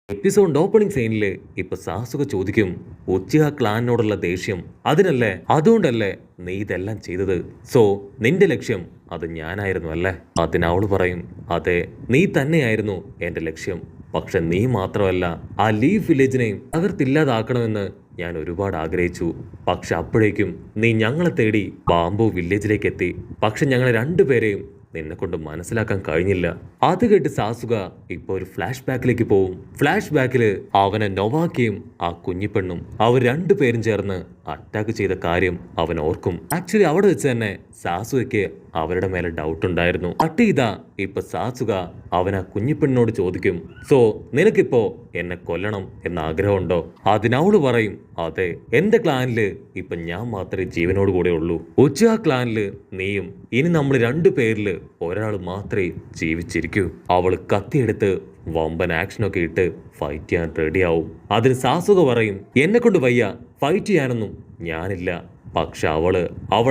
Episode opening സീനില് ഇപ്പൊ സാസുക ചോദിക്കും ഉച്ചിഹ ക്ലാനിനോടുള്ള ദേഷ്യം അതിനല്ലേ, അതുകൊണ്ടല്ലേ നീ ഇതെല്ലാം ചെയ്തത്. സോ നിന്റെ ലക്ഷ്യം അത് ഞാനായിരുന്നു അല്ലേ? അതിനവള് പറയും, അതെ, നീ തന്നെയായിരുന്നു എന്റെ ലക്ഷ്യം. പക്ഷെ നീ മാത്രമല്ല, ആ ലീഫ് വില്ലേജിനെയും തകർത്തില്ലാതാക്കണമെന്ന് ഞാൻ ഒരുപാട് ആഗ്രഹിച്ചു. പക്ഷെ അപ്പോഴേക്കും നീ ഞങ്ങളെ തേടി ബാംബു വില്ലേജിലേക്ക് എത്തി. പക്ഷെ ഞങ്ങളെ രണ്ടുപേരെയും നിന്നെ കൊണ്ട് മനസ്സിലാക്കാൻ കഴിഞ്ഞില്ല. അത് കേട്ട് സാസുക ഇപ്പൊ ഒരു ഫ്ലാഷ് ബാക്കിലേക്ക് പോവും. ഫ്ലാഷ് ബാക്കില് അവനെ നൊവാക്കിയും ആ കുഞ്ഞിപ്പെണ്ണും അവർ രണ്ടുപേരും ചേർന്ന് അറ്റാക്ക് ചെയ്ത കാര്യം അവൻ ഓർക്കും. ആക്ച്വലി അവിടെ വെച്ച് തന്നെ സാസുകയ്ക്ക് അവരുടെ മേലെ ഡൗട്ട് ഉണ്ടായിരുന്നു. കട്ട് ചെയ്താ ഇപ്പൊ സാസുക അവൻ ആ കുഞ്ഞിപ്പെണ്ണിനോട് ചോദിക്കും, സോ നിനക്കിപ്പോ എന്നെ കൊല്ലണം എന്ന ആഗ്രഹമുണ്ടോ? അതിനവള് പറയും, അതെ, എന്റെ ക്ലാനില് ഇപ്പൊ ഞാൻ മാത്രമേ ജീവനോട് കൂടെ ഉള്ളൂ. ഉച്ച ക്ലാനില് നീയും ഇനി നമ്മൾ രണ്ടു പേരില് ഒരാൾ മാത്രമേ ജീവിച്ചിരിക്കൂ. അവള് കത്തിയെടുത്ത് വമ്പൻ ആക്ഷനൊക്കെ ഇട്ട് ഫൈറ്റ് ചെയ്യാൻ റെഡിയാവും. അതിന് സാസുക പറയും, എന്നെ കൊണ്ട് വയ്യ, ഫൈറ്റ് ചെയ്യാനൊന്നും ഞാനില്ല. പക്ഷെ അവൾ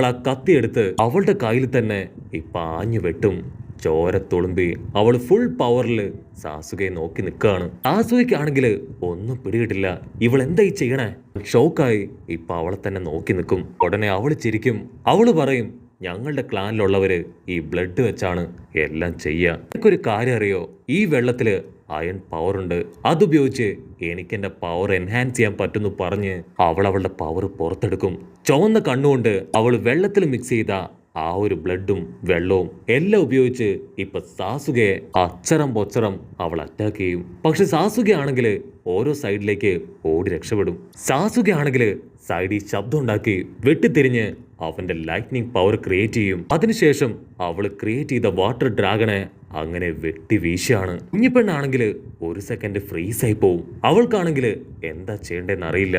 ആ കത്തിയെടുത്ത് അവളുടെ കയ്യിൽ തന്നെ ഇപ്പൊ ആഞ്ഞു വെട്ടും. ചോര തുളുമ്പി അവൾ ഫുൾ പവറില് സാസുകയെ നോക്കി നിൽക്കുകയാണ്. സാസുകയ്ക്കാണെങ്കിൽ ഒന്നും പിടികിട്ടില്ല, ഇവൾ എന്തായി ചെയ്യണേ? ഷോക്കായി ഇപ്പൊ അവളെ തന്നെ നോക്കി നിൽക്കും. ഉടനെ അവള് ചിരിക്കും. അവള് പറയും, ഞങ്ങളുടെ ക്ലാനിലുള്ളവര് ഈ ബ്ലഡ് വെച്ചാണ് എല്ലാം ചെയ്യുക. എനിക്കൊരു കാര്യം അറിയോ, ഈ വെള്ളത്തില് അയൺ പവർ ഉണ്ട്, അതുപയോഗിച്ച് എനിക്ക് എന്റെ പവർ എൻഹാൻസ് ചെയ്യാൻ പറ്റുന്നു പറഞ്ഞ് അവളുടെ പവർ പുറത്തെടുക്കും. ചുവന്ന കണ്ണുകൊണ്ട് അവൾ വെള്ളത്തിൽ മിക്സ് ചെയ്ത ആ ഒരു ബ്ലഡും വെള്ളവും എല്ലാം ഉപയോഗിച്ച് ഇപ്പൊ സാസുകയെ അച്ചറം പൊച്ചറം അവൾ അറ്റാക്ക് ചെയ്യും. പക്ഷെ സാസുക ആണെങ്കിൽ ഓരോ സൈഡിലേക്ക് ഓടി രക്ഷപ്പെടും. സാസുക ആണെങ്കിൽ സൈഡിൽ ശബ്ദം ഉണ്ടാക്കി വെട്ടിത്തിരിഞ്ഞ് അവന്റെ ലൈറ്റ്നിങ് പവർ ക്രിയേറ്റ് ചെയ്യും. അതിനുശേഷം അവള് ക്രിയേറ്റ് ചെയ്ത വാട്ടർ ഡ്രാഗനെ അങ്ങനെ വെട്ടി വീശാണ്. കുഞ്ഞിപ്പെണ്ണാണെങ്കിൽ ഒരു സെക്കൻഡ് ഫ്രീസ് ആയി പോവും. അവൾക്കാണെങ്കിൽ എന്താ ചെയ്യേണ്ടതെന്ന് അറിയില്ല.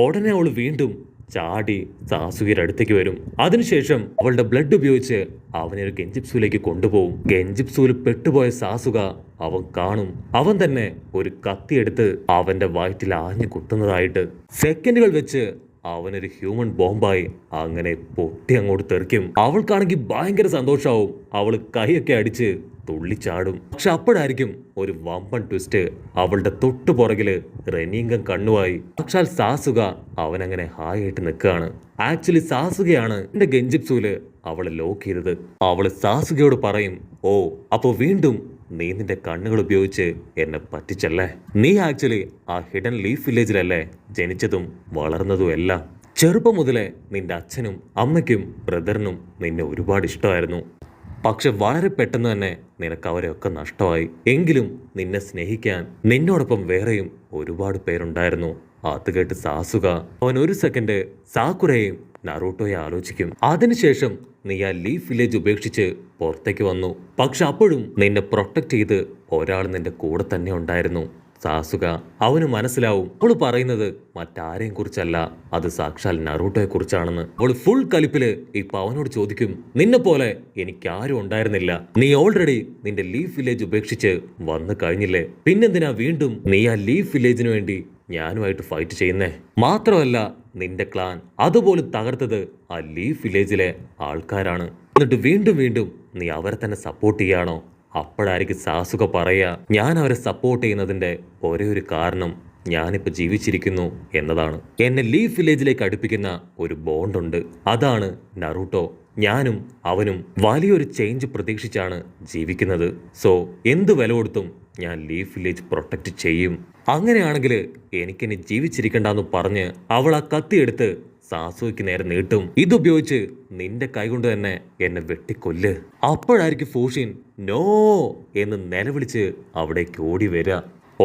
ഉടനെ അവൾ വീണ്ടും ചാടി സാസുകയുടെ അടുത്തേക്ക് വരും. അതിനുശേഷം അവളുടെ ബ്ലഡ് ഉപയോഗിച്ച് അവനെ ഒരു ഗെഞ്ചിപ്സൂലേക്ക് കൊണ്ടുപോകും. ഗെഞ്ചിപ്സൂല് പെട്ടുപോയ സാസുക അവൻ കാണും. അവൻ തന്നെ ഒരു കത്തിയെടുത്ത് അവന്റെ വയറ്റിൽ ആഞ്ഞു കുത്തുന്നതായിട്ട്. സെക്കൻഡുകൾ വെച്ച് അവനൊരു ഹ്യൂമൻ ബോംബായി അങ്ങനെ പൊട്ടി അങ്ങോട്ട് തെറിക്കും. അവൾക്കാണെങ്കിൽ ഭയങ്കര സന്തോഷാവും. അവള് കൈയൊക്കെ അടിച്ച് തുള്ളിച്ചാടും. പക്ഷെ അപ്പോഴായിരിക്കും ഒരു വമ്പൻ ട്വിസ്റ്റ്. അവളുടെ തൊട്ടു പുറകില് റെനീങ്കം കണ്ണുമായി പക്ഷാൽ സാസുക അവനങ്ങനെ ഹായായിട്ട് നിൽക്കുകയാണ്. ആക്ച്വലി സാസുകയാണ് എന്റെ ഗെഞ്ചിപ്സൂല് അവളെ ലോക്ക് ചെയ്തത്. അവള് സാസുകയോട് പറയും, ഓ, അപ്പൊ വീണ്ടും നീ നിന്റെ കണ്ണുകൾ ഉപയോഗിച്ച് എന്നെ പറ്റിച്ചല്ലേ? നീ ആക്ച്വലി ആ ഹിഡൻ ലീഫ് വില്ലേജിലല്ലേ ജനിച്ചതും വളർന്നതും എല്ലാം? ചെറുപ്പം മുതലേ നിന്റെ അച്ഛനും അമ്മയ്ക്കും ബ്രദറിനും നിന്നെ ഒരുപാട് ഇഷ്ടമായിരുന്നു. പക്ഷെ വളരെ പെട്ടെന്ന് തന്നെ നിനക്ക് അവരെയൊക്കെ നഷ്ടമായി. എങ്കിലും നിന്നെ സ്നേഹിക്കാൻ നിന്നോടൊപ്പം വേറെയും ഒരുപാട് പേരുണ്ടായിരുന്നു. അത് കേട്ട് സാസുക അവൻ ഒരു സെക്കൻഡ് സാക്കുറയെയും നറൂട്ടോയെ ആലോചിക്കും. അതിനുശേഷം നീ ആ ലീഫ് വില്ലേജ് ഉപേക്ഷിച്ച് പുറത്തേക്ക് വന്നു. പക്ഷെ അപ്പോഴും നിന്നെ പ്രൊട്ടക്ട് ചെയ്ത് ഒരാൾ നിന്റെ കൂടെ തന്നെ ഉണ്ടായിരുന്നു. സാസുക അവന് മനസ്സിലാവും അവള് പറയുന്നത് മറ്റാരെയും കുറിച്ചല്ല, അത് സാക്ഷാൽ നറൂട്ടോയെ കുറിച്ചാണെന്ന്. അവള് ഫുൾ കലിപ്പില് ഇപ്പൊ അവനോട് ചോദിക്കും, നിന്നെ പോലെ എനിക്കാരും ഉണ്ടായിരുന്നില്ല. നീ ഓൾറെഡി നിന്റെ ലീഫ് വില്ലേജ് ഉപേക്ഷിച്ച് വന്നു കഴിഞ്ഞില്ലേ? പിന്നെന്തിനാ വീണ്ടും നീ ആ ലീഫ് വില്ലേജിന് വേണ്ടി ഞാനുമായിട്ട് ഫൈറ്റ് ചെയ്യുന്നേ? മാത്രമല്ല നിന്റെ ക്ലാൻ അതുപോലും തകർത്തത് ആ ലീഫ് വില്ലേജിലെ ആൾക്കാരാണ്. എന്നിട്ട് വീണ്ടും വീണ്ടും നീ അവരെ തന്നെ സപ്പോർട്ട് ചെയ്യാണോ? അപ്പോഴായിരിക്കും സാസുക പറയാ, ഞാൻ അവരെ സപ്പോർട്ട് ചെയ്യുന്നതിന്റെ ഒരേ ഒരു കാരണം ഞാനിപ്പോ ജീവിച്ചിരിക്കുന്നു എന്നതാണ്. എന്നെ ലീഫ് വില്ലേജിലേക്ക് അടുപ്പിക്കുന്ന ഒരു ബോണ്ടുണ്ട്. അതാണ് നറൂട്ടോ. ഞാനും അവനും വലിയൊരു ചേഞ്ച് പ്രതീക്ഷിച്ചാണ് ജീവിക്കുന്നത്. സോ എന്ത് വില കൊടുത്തും ഞാൻ ലീഫ് വില്ലേജ് പ്രൊട്ടക്ട് ചെയ്യും. അങ്ങനെയാണെങ്കിൽ എനിക്കിനി ജീവിച്ചിരിക്കണ്ടെന്ന് പറഞ്ഞ് അവൾ ആ കത്തിയെടുത്ത് സാസുയ്ക്ക് നേരെ നീട്ടും. ഇതുപയോഗിച്ച് നിന്റെ കൈകൊണ്ട് തന്നെ എന്നെ വെട്ടിക്കൊല്ല്. അപ്പോഴായിരിക്കും ഫൂഷിൻ നോ എന്ന് നിലവിളിച്ച് അവിടേക്ക് ഓടി വരിക.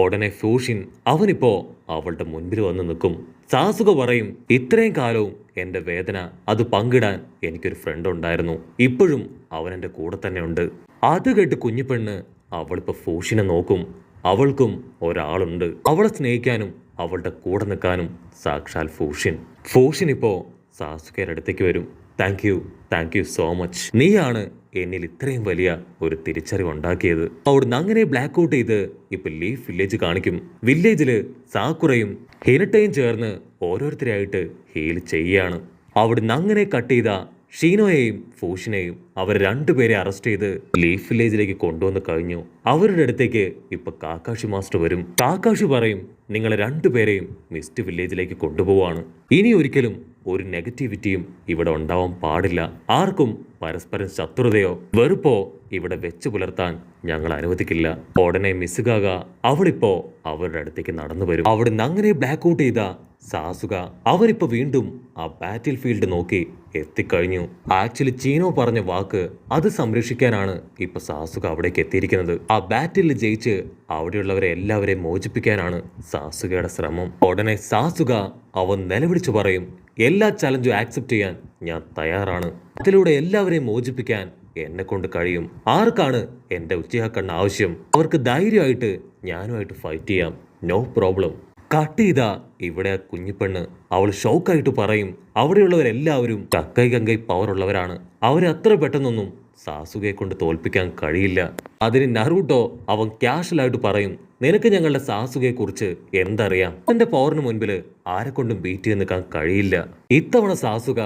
ഉടനെ ഫൂഷിൻ അവനിപ്പോ അവളുടെ മുൻപിൽ വന്ന് നിൽക്കും. സാസുക പറയും, ഇത്രയും കാലവും എന്റെ വേദന അത് പങ്കിടാൻ എനിക്കൊരു ഫ്രണ്ട് ഉണ്ടായിരുന്നു. ഇപ്പോഴും അവൻ എന്റെ കൂടെ തന്നെ ഉണ്ട്. അത് കേട്ട് കുഞ്ഞിപ്പെണ്ണ് അവളിപ്പോ ഫൂഷിനെ നോക്കും. അവൾക്കും ഒരാളുണ്ട്, അവളെ സ്നേഹിക്കാനും അവളുടെ കൂടെ നിൽക്കാനും. സാക്ഷാൽ ഫൂഷിൻ ഇപ്പോ സാസുകയുടെ അടുത്തേക്ക് വരും. Thank you so much. നീയാണ് എന്നിൽ ഇത്രയും വലിയ ഒരു തിരിച്ചറിവ് ഉണ്ടാക്കിയത്. അവിടുന്ന് അങ്ങനെ ബ്ലാക്ക് ഔട്ട് ചെയ്ത് ഇപ്പൊ ലീഫ് വില്ലേജ് കാണിക്കും. വില്ലേജില് സാക്കുറയും ഹിനട്ടയും ചേർന്ന് ഓരോരുത്തരായിട്ട് ഹീൽ ചെയ്യാണ്. അവിടുന്ന് അങ്ങനെ കട്ട് ചെയ്ത ഷീനോയെയും ഫൂഷിനെയും അവർ രണ്ടുപേരെ അറസ്റ്റ് ചെയ്ത് ലീഫ് വില്ലേജിലേക്ക് കൊണ്ടുവന്ന് കഴിഞ്ഞു. അവരുടെ അടുത്തേക്ക് ഇപ്പൊ കാക്കാഷി മാസ്റ്റർ വരും. കാക്കാഷി പറയും, നിങ്ങളെ രണ്ടുപേരെയും മിസ്റ്റ് വില്ലേജിലേക്ക് കൊണ്ടുപോവാണ്. ഇനി ഒരിക്കലും ഒരു നെഗറ്റിവിറ്റിയും ഇവിടെ ഉണ്ടാവാൻ പാടില്ല. ആർക്കും പരസ്പരം ശത്രുതയോ വെറുപ്പോ ഇവിടെ വെച്ചു പുലർത്താൻ ഞങ്ങൾ അനുവദിക്കില്ല. ഉടനെ മിസ് ഗാഗ അവളിപ്പോ അവരുടെ അടുത്തേക്ക് നടന്നു വരും. അവിടുന്ന് അങ്ങനെ ബ്ലാക്ക് ഔട്ട് ചെയ്ത സാസുക അവരിപ്പോ വീണ്ടും ആ ബാറ്റിൽ ഫീൽഡ് നോക്കി എത്തിക്കഴിഞ്ഞു. ആക്ച്വലി ചീനോ പറഞ്ഞ വാക്ക് അത് സംരക്ഷിക്കാനാണ് ഇപ്പൊ സാസുക അവിടേക്ക് എത്തിയിരിക്കുന്നത്. ആ ബാറ്റിൽ ജയിച്ച് അവിടെയുള്ളവരെ എല്ലാവരെയും മോചിപ്പിക്കാനാണ് സാസുകയുടെ ശ്രമം. ഉടനെ സാസുക അവൻ നിലവിളിച്ചു പറയും, എല്ലാ ചലഞ്ചും ആക്സെപ്റ്റ് ചെയ്യാൻ ഞാൻ തയ്യാറാണ്. അതിലൂടെ എല്ലാവരെയും മോചിപ്പിക്കാൻ എന്നെ കൊണ്ട് കഴിയും. ആർക്കാണ് എന്റെ ഉച്ചയാ കണ്ണ് ആവശ്യം, അവർക്ക് ധൈര്യമായിട്ട് ഞാനുമായിട്ട് ഫൈറ്റ് ചെയ്യാം, നോ പ്രോബ്ലം. കട്ട് ചെയ്താ ഇവിടെ ആ കുഞ്ഞിപ്പെണ്ണ് അവൾ ഷോക്കായിട്ട് പറയും, അവിടെയുള്ളവരെല്ലാവരും കക്കൈ കങ്കൈ പവർ ഉള്ളവരാണ്, അവരെ അത്ര പെട്ടെന്നൊന്നും സാസുകയെ കൊണ്ട് തോൽപ്പിക്കാൻ കഴിയില്ല. അതിന് നറൂട്ടോ അവൻ ക്യാഷ്വലായിട്ട് പറയും, നിനക്ക് ഞങ്ങളുടെ സാസുകയെ കുറിച്ച് എന്തറിയാം, അവന്റെ പവറിന് മുൻപിൽ ആരെക്കൊണ്ടും ബീറ്റ് ചെയ്ത് നിൽക്കാൻ കഴിയില്ല. ഇത്തവണ സാസുക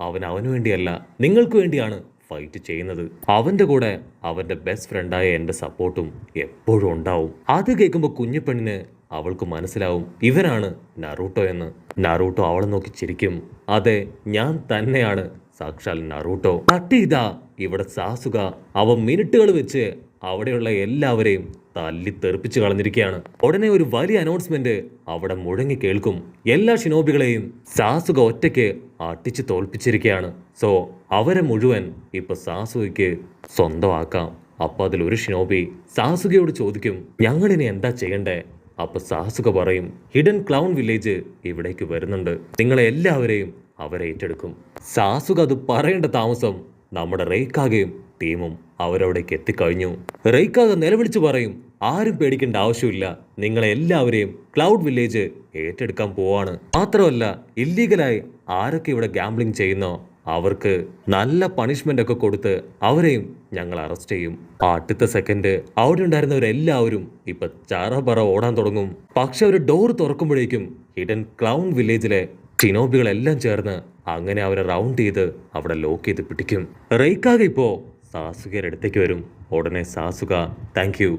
അവനു വേണ്ടിയല്ല നിങ്ങൾക്ക് വേണ്ടിയാണ് ഫൈറ്റ് ചെയ്യുന്നത്. അവന്റെ കൂടെ അവന്റെ ബെസ്റ്റ് ഫ്രണ്ടായ എന്റെ സപ്പോർട്ടും എപ്പോഴും ഉണ്ടാവും. അത് കേൾക്കുമ്പോൾ കുഞ്ഞിപ്പെണ്ണിന് അവൾക്ക് മനസ്സിലാവും ഇവനാണ് നറൂട്ടോ എന്ന്. നറൂട്ടോ അവളെ നോക്കി ചിരിക്കും, അതെ ഞാൻ തന്നെയാണ് സാക്ഷാൽ നറൂട്ടോ. കട്ട് ചെയ്താ ഇവിടെ സാസുക അവൻ മിനിറ്റുകൾ വെച്ച് അവിടെയുള്ള എല്ലാവരെയും തല്ലി തെറിപ്പിച്ച് കളഞ്ഞിരിക്കുകയാണ്. ഉടനെ ഒരു വലിയ അനൗൺസ്മെന്റ് അവിടെ മുഴങ്ങി കേൾക്കും. എല്ലാ ഷിനോബികളെയും സാസുക ഒറ്റയ്ക്ക് അട്ടിച്ച് തോൽപ്പിച്ചിരിക്കുകയാണ്. സോ അവരെ മുഴുവൻ ഇപ്പൊ സാസുകയ്ക്ക് സ്വന്തമാക്കാം. അപ്പൊ അതിലൊരു ഷിനോബി സാസുകയോട് ചോദിക്കും, ഞങ്ങളിനി എന്താ ചെയ്യണ്ടേ? അപ്പൊ സാസുക പറയും, ഹിഡൻ ക്ലൗൺ വില്ലേജ് ഇവിടേക്ക് വരുന്നുണ്ട്, നിങ്ങളെ എല്ലാവരെയും അവരെ ഏറ്റെടുക്കും. സാസുക അത് പറയേണ്ട താമസം നമ്മുടെ റെയ്ക്കാഗയും ടീമും അവരവിടേക്ക് എത്തിക്കഴിഞ്ഞു. റെയ്ക്കാഗ നിലവിളിച്ചു പറയും, ആരും പേടിക്കേണ്ട ആവശ്യമില്ല, നിങ്ങളെ എല്ലാവരെയും ക്ലൗഡ് വില്ലേജ് ഏറ്റെടുക്കാൻ പോവാണ്. മാത്രമല്ല ഇല്ലീഗലായി ആരൊക്കെ ഇവിടെ ഗാംബ്ലിംഗ് ചെയ്യുന്നോ അവർക്ക് നല്ല പണിഷ്മെന്റ് ഒക്കെ കൊടുത്ത് അവരെയും ഞങ്ങൾ അറസ്റ്റ് ചെയ്യും. അടുത്ത സെക്കൻഡ് അവിടെ ഉണ്ടായിരുന്നവരെല്ലാവരും ഇപ്പൊ ചാറപറ ഓടാൻ തുടങ്ങും. പക്ഷെ ഒരു ഡോർ തുറക്കുമ്പോഴേക്കും ഹിഡൻ ക്ലൗൺ വില്ലേജിലെ ഷിനോബികളെല്ലാം ചേർന്ന് അങ്ങനെ അവരെ റൗണ്ട് ചെയ്ത് അവിടെ ലോക്ക് ചെയ്ത് പിടിക്കും. റെയ്ക്കാഗ ഇപ്പോ സാസുകയുടെ അടുത്തേക്ക് വരും. ഉടനെ സാസുക, താങ്ക് യു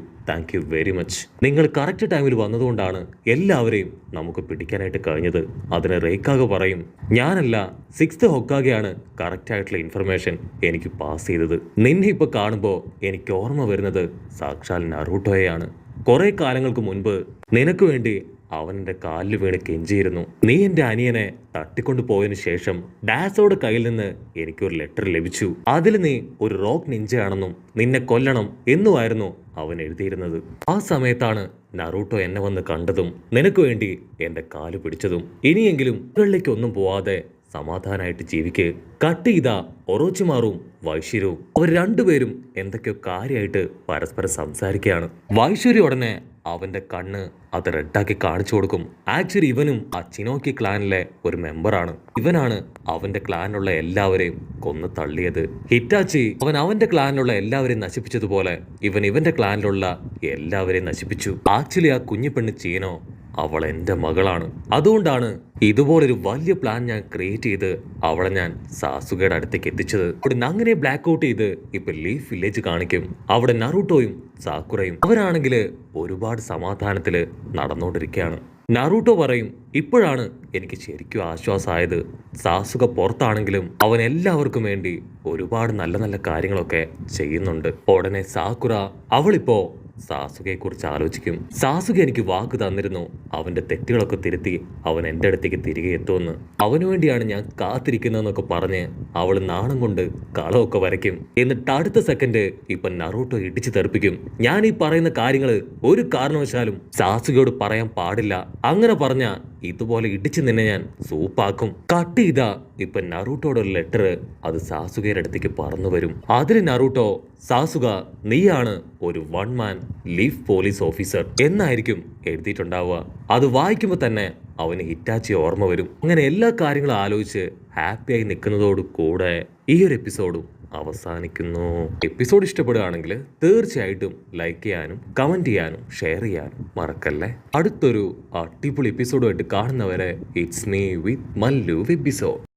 വെരി മച്ച്, നിങ്ങൾ കറക്റ്റ് ടൈമിൽ വന്നതുകൊണ്ടാണ് എല്ലാവരെയും നമുക്ക് പിടിക്കാനായിട്ട് കഴിഞ്ഞത്. അതിന് റെയ്ക്കാഗ പറയും, ഞാനല്ല 6th ഹൊക്കാഗയാണ് കറക്റ്റ് ആയിട്ടുള്ള ഇൻഫർമേഷൻ എനിക്ക് പാസ് ചെയ്തത്. നിന്നെ ഇപ്പൊ കാണുമ്പോൾ എനിക്ക് ഓർമ്മ വരുന്നത് സാക്ഷാൽ നറൂട്ടോയെയാണ്. കുറെ കാലങ്ങൾക്ക് മുൻപ് നിനക്ക് വേണ്ടി അവൻ എൻ്റെ കാലിൽ വീണ് കെഞ്ചിയിരുന്നു. നീ എൻ്റെ അനിയനെ തട്ടിക്കൊണ്ടു പോയതിനു ശേഷം ഡാസോയുടെ കയ്യിൽ നിന്ന് എനിക്കൊരു ലെറ്റർ ലഭിച്ചു. അതിൽ നീ ഒരു റോക്ക് നിഞ്ചയാണെന്നും നിന്നെ കൊല്ലണം എന്നുമായിരുന്നു അവൻ എഴുതിയിരുന്നത്. ആ സമയത്താണ് നറൂട്ടോ എന്നെ വന്ന് കണ്ടതും നിനക്ക് വേണ്ടി എൻ്റെ കാല് പിടിച്ചതും. ഇനിയെങ്കിലും വെള്ളിക്കൊന്നും പോവാതെ സമാധാനമായിട്ട് ജീവിക്ക്. കട്ട് ചെയ്ത ഒറോച്ചിമാറും വൈശ്വര്യവും അവർ രണ്ടുപേരും എന്തൊക്കെയോ കാര്യമായിട്ട് പരസ്പരം സംസാരിക്കുകയാണ്. വൈശ്വര്യ ഉടനെ അവന്റെ കണ്ണ് അത് റെഡാക്കി കാണിച്ചു കൊടുക്കും. ആക്ച്വലി ഇവനും ആ ചിനോക്കി ക്ലാനിലെ ഒരു മെമ്പറാണ്. ഇവനാണ് അവന്റെ ക്ലാനിലുള്ള എല്ലാവരെയും കൊന്നു തള്ളിയത്. ഹിറ്റാച്ചി അവന്റെ ക്ലാനിലുള്ള എല്ലാവരെയും നശിപ്പിച്ചതുപോലെ ഇവന്റെ ക്ലാനിലുള്ള എല്ലാവരെയും നശിപ്പിച്ചു. ആക്ച്വലി ആ കുഞ്ഞിപ്പെണ്ണ് ചീനോ അവൾ എൻ്റെ മകളാണ്. അതുകൊണ്ടാണ് ഇതുപോലൊരു വലിയ പ്ലാൻ ഞാൻ ക്രിയേറ്റ് ചെയ്ത് അവളെ ഞാൻ സാസുകയുടെ അടുത്തേക്ക് എത്തിച്ചത്. അവിടെ അങ്ങനെ ബ്ലാക്ക് ഔട്ട് ചെയ്ത് ഇപ്പൊ ലീഫ് വില്ലേജ് കാണിക്കും. അവിടെ നറൂട്ടോയും സാക്കുറയും അവരാണെങ്കിൽ ഒരുപാട് സമാധാനത്തില് നടന്നുകൊണ്ടിരിക്കുകയാണ്. നറൂട്ടോ പറയും, ഇപ്പോഴാണ് എനിക്ക് ശരിക്കും ആശ്വാസമായത്. സാസുക പുറത്താണെങ്കിലും അവൻ എല്ലാവർക്കും വേണ്ടി ഒരുപാട് നല്ല നല്ല കാര്യങ്ങളൊക്കെ ചെയ്യുന്നുണ്ട്. ഉടനെ സാക്കുറ അവളിപ്പോ സാസുകയെ കുറിച്ച് ആലോചിക്കും. സാസുക എനിക്ക് വാക്ക് തന്നിരുന്നു അവന്റെ തെറ്റുകളൊക്കെ തിരുത്തി അവൻ എൻ്റെ അടുത്തേക്ക് തിരികെ എത്തുമെന്ന്. അവനു വേണ്ടിയാണ് ഞാൻ കാത്തിരിക്കുന്നതെന്നൊക്കെ പറഞ്ഞ് അവൾ നാണം കൊണ്ട് കളമൊക്കെ വരയ്ക്കും. എന്നിട്ട് അടുത്ത സെക്കൻഡ് ഇപ്പൊ നറൂട്ടോ ഇടിച്ചു തെറിപ്പിക്കും. ഞാൻ ഈ പറയുന്ന കാര്യങ്ങൾ ഒരു കാരണവശാലും സാസുകയോട് പറയാൻ പാടില്ല. അങ്ങനെ പറഞ്ഞ ഇതുപോലെ ഇടിച്ചു നിന്നെ ഞാൻ സൂപ്പാക്കും. കട്ട് ചെയ്താ ഇപ്പൊ നറൂട്ടോയുടെ ഒരു ലെറ്റർ അത് സാസുകയുടെ അടുത്തേക്ക് പറന്നു വരും. അതിന് നറൂട്ടോ, സാസുക നീയാണ് ഒരു 1 man ലീഫ് പോലീസ് ഓഫീസർ എന്നായിരിക്കും എഴുതിയിട്ടുണ്ടാവുക. അത് വായിക്കുമ്പോൾ തന്നെ അവന് ഹിറ്റാച്ചി ഓർമ്മ വരും. അങ്ങനെ എല്ലാ കാര്യങ്ങളും ആലോചിച്ച് ഹാപ്പിയായി നിൽക്കുന്നതോട് കൂടെ ഈ ഒരു എപ്പിസോഡും അവസാനിക്കുന്നു. എപ്പിസോഡ് ഇഷ്ടപ്പെടുകയാണെങ്കിൽ തീർച്ചയായിട്ടും ലൈക്ക് ചെയ്യാനും കമന്റ് ചെയ്യാനും ഷെയർ ചെയ്യാനും മറക്കല്ലേ. അടുത്തൊരു അടിപൊളി എപ്പിസോഡുമായിട്ട് കാണുന്നവരെ it's me with Mallu episode.